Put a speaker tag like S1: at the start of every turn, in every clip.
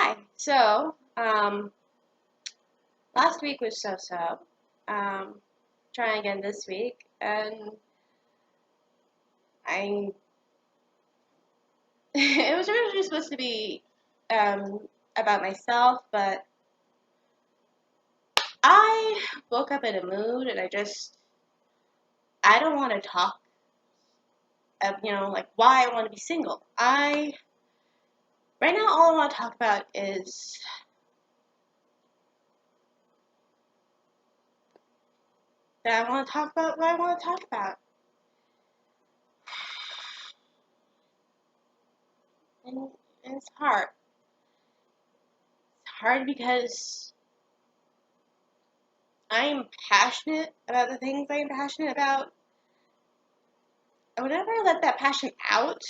S1: Hi. Last week was so-so. Um, Trying again this week, and I it was originally supposed to be um, about myself, but I woke up in a mood, and I don't want to talk of like why I want to be single. I Right now all I want to talk about is that I want to talk about what I want to talk about, and it's hard. It's hard because I am passionate about the things I am passionate about. And whenever I let that passion out,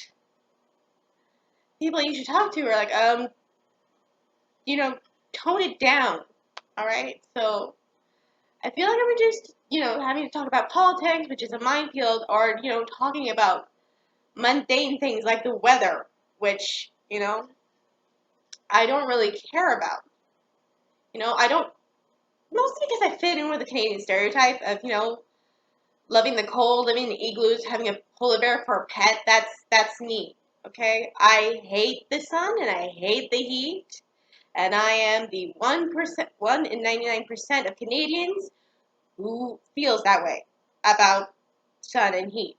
S1: people you should talk to are like, you know, tone it down. All right. So I feel like I'm just, having to talk about politics, which is a minefield, or talking about mundane things like the weather, which I don't really care about. I don't, mostly because I fit in with the Canadian stereotype of loving the cold, living in igloos, having a polar bear for a pet. That's me. Okay, I hate the sun and I hate the heat, and I am the 1%, 1 in 99% of Canadians who feels that way about sun and heat.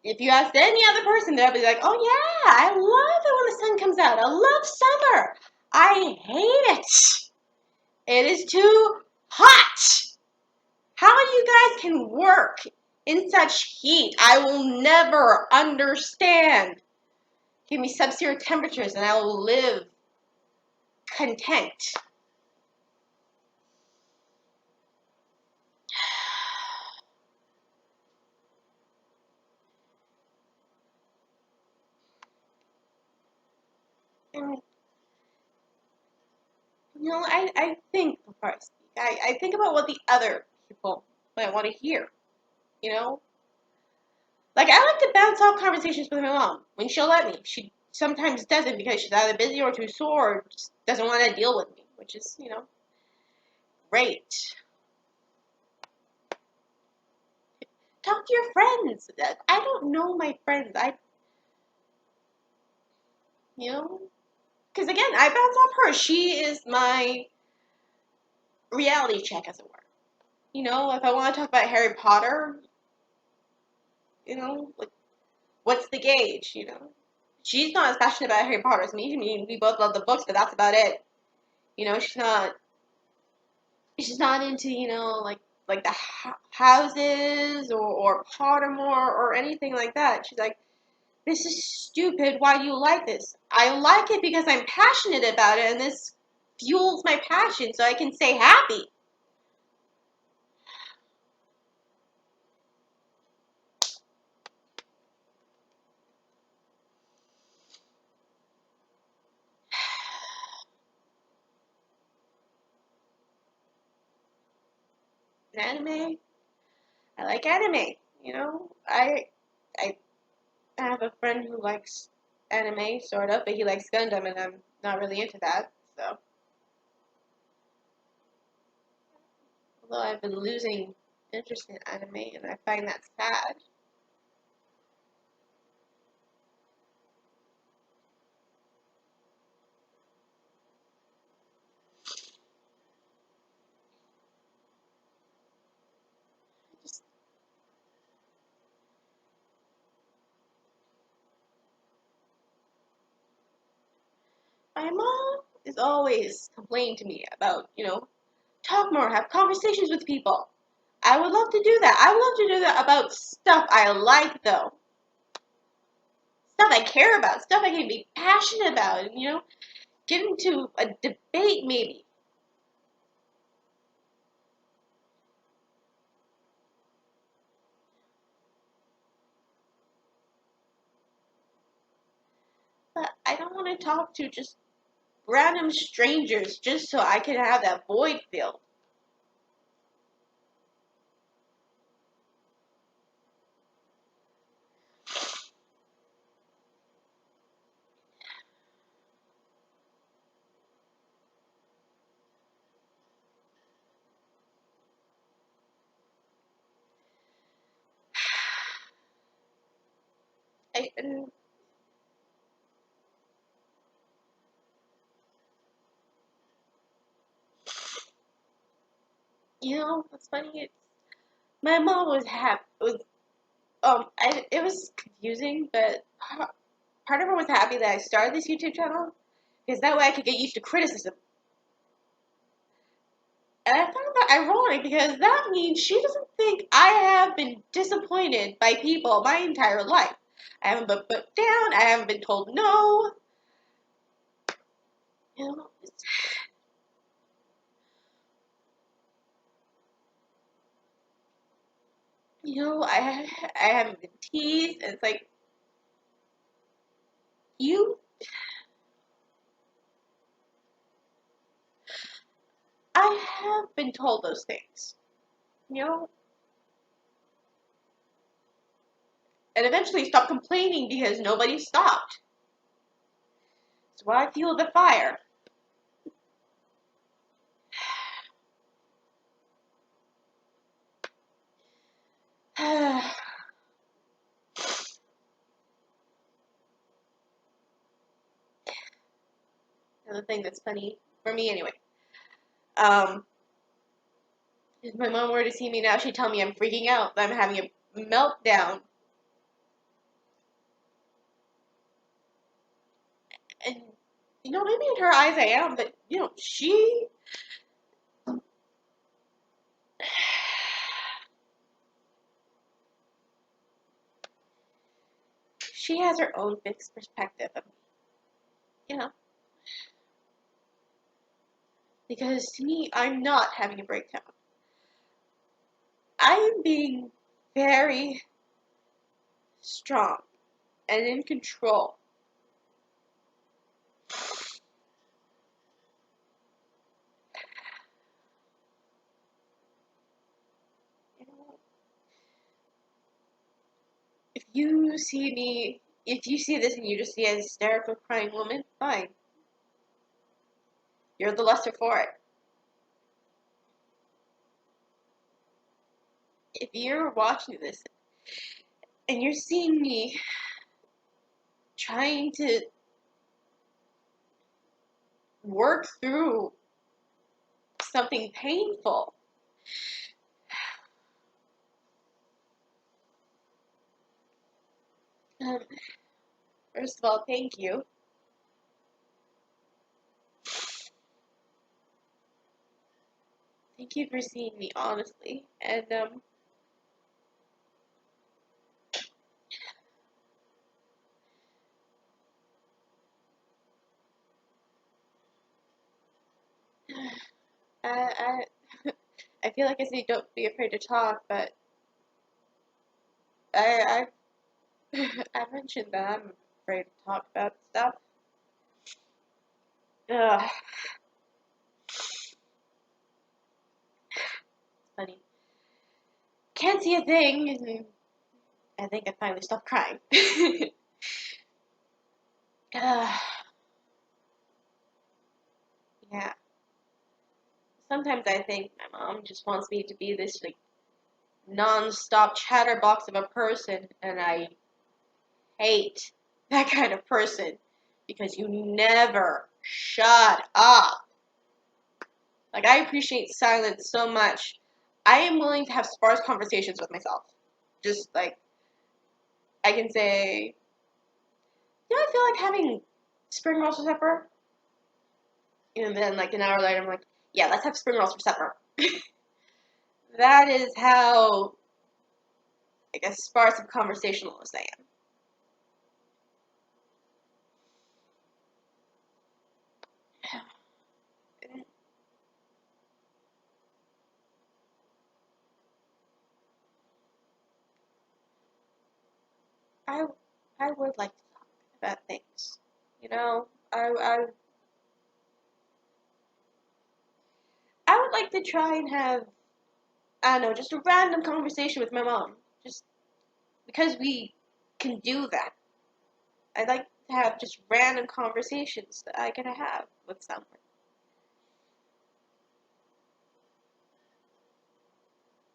S1: If you asked any other person, they'll be like, "Oh yeah, I love it when the sun comes out. I love summer. I hate it. It is too hot. How you guys can work in such heat, I will never understand. Give me sub-zero temperatures and I will live content." And, I think before I speak. I think about what the other people might want to hear, you know? Like, I like to bounce off conversations with my mom when she'll let me. She sometimes doesn't because she's either busy or too sore or just doesn't want to deal with me, which is, great. Talk to your friends. I don't know my friends. You know? Because again, I bounce off her. She is my reality check, as it were. If I want to talk about Harry Potter, like, what's the gauge, She's not as passionate about Harry Potter as me. I mean, we both love the books, but that's about it. She's not into, like the houses or Pottermore or anything like that. She's like, "This is stupid. Why do you like this?" I like it because I'm passionate about it, and this fuels my passion so I can stay happy. Anime, I like anime. I have a friend who likes anime, sort of, but he likes Gundam, and I'm not really into that. So, although I've been losing interest in anime, and I find that sad. Just, my mom is always complaining to me about, talk more, have conversations with people. I would love to do that. I would love to do that about stuff I like, though. Stuff I care about, stuff I can be passionate about, and, get into a debate maybe. But I don't want to talk to just random strangers just so I can have that void filled. And you know, what's funny? It's my mom was happy. It was confusing, but part of her was happy that I started this YouTube channel because that way I could get used to criticism. And I found that ironic because that means she doesn't think I have been disappointed by people my entire life. I haven't been put down. I haven't been told no. You know, I haven't been teased. And it's like you. I have been told those things. You know, and eventually stop complaining because nobody stopped. So I feel the fire. Another thing that's funny for me anyway. Um, if my mom were to see me now, she'd tell me I'm freaking out, that I'm having a meltdown. And, you know, maybe in her eyes I am, but, you know, she has her own fixed perspective of me, you know. Because to me, I'm not having a breakdown. I am being very strong and in control. You know, if you see this and you just see a hysterical crying woman, fine. You're the lesser for it. If you're watching this and you're seeing me trying to work through something painful, um, first of all, thank you. Thank you for seeing me honestly. And I I feel like I say don't be afraid to talk, but I mentioned that I'm afraid to talk about stuff. Ugh, funny. Can't see a thing, and I think I finally stopped crying. Ugh, yeah. Sometimes I think my mom just wants me to be this like non-stop chatterbox of a person, and I hate that kind of person because you never shut up. Like, I appreciate silence so much. I am willing to have sparse conversations with myself. Just like, I can say, you know, I feel like having spring rolls for supper. And then, like, an hour later, I'm like, yeah, let's have spring rolls for supper. That is how, I guess, sparse of conversationalist I am. I, I would like to talk about things. You know, I would like to try and have, I don't know, just a random conversation with my mom. Just because we can do that. I'd like to have just random conversations that I can have with someone.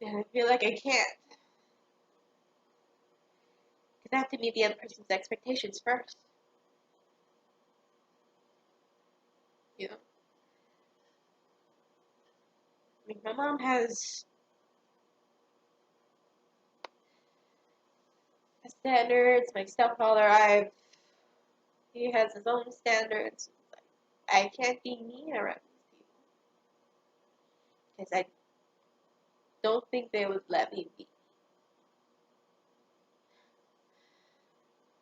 S1: And I feel like I can't. Because I have to meet the other person's expectations first. You know? I mean, my mom has standards. My stepfather, he has his own standards. I can't be mean around these people. Because I don't think they would let me be.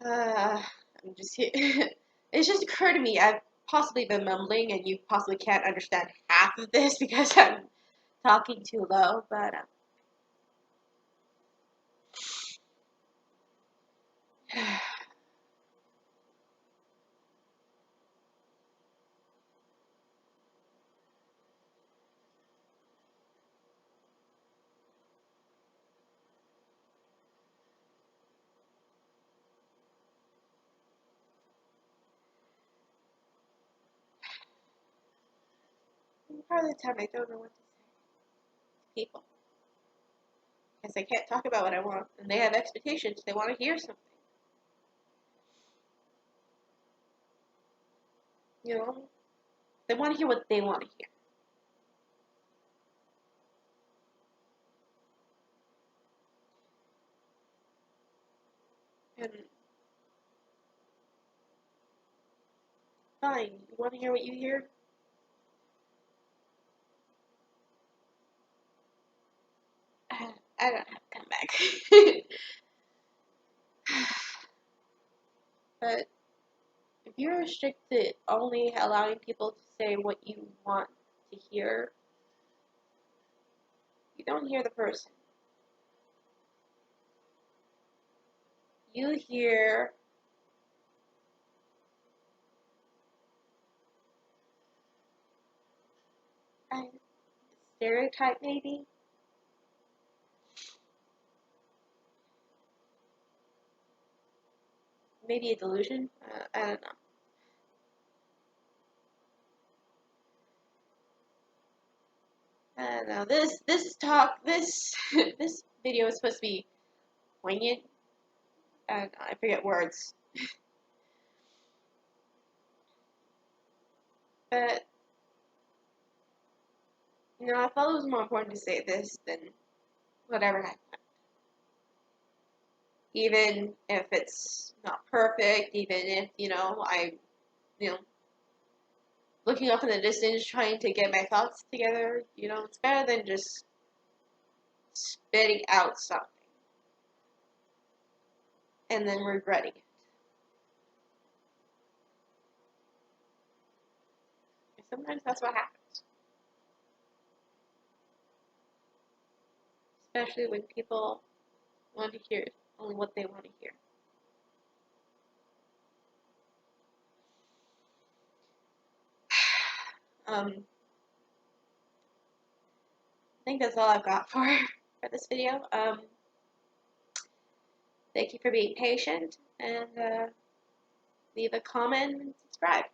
S1: I'm just here. It's just occurred to me, I've possibly been mumbling, and you possibly can't understand half of this because I'm talking too low, but part of the time I don't know what to say to people. Because I can't talk about what I want, and they have expectations. They want to hear something. You know? They want to hear what they want to hear. And fine, you want to hear what you hear? I don't have to come back. But if you're restricted only allowing people to say what you want to hear, you don't hear the person. You hear a stereotype, maybe. Maybe a delusion. I don't know. I don't know. This video is supposed to be poignant. I forget words. But, you know, I thought it was more important to say this than whatever happened. Even if it's not perfect, even if, you know, looking off in the distance, trying to get my thoughts together, it's better than just spitting out something and then regretting it. And sometimes that's what happens. Especially when people want to hear only what they want to hear. I think that's all I've got for this video. Thank you for being patient, and leave a comment and subscribe.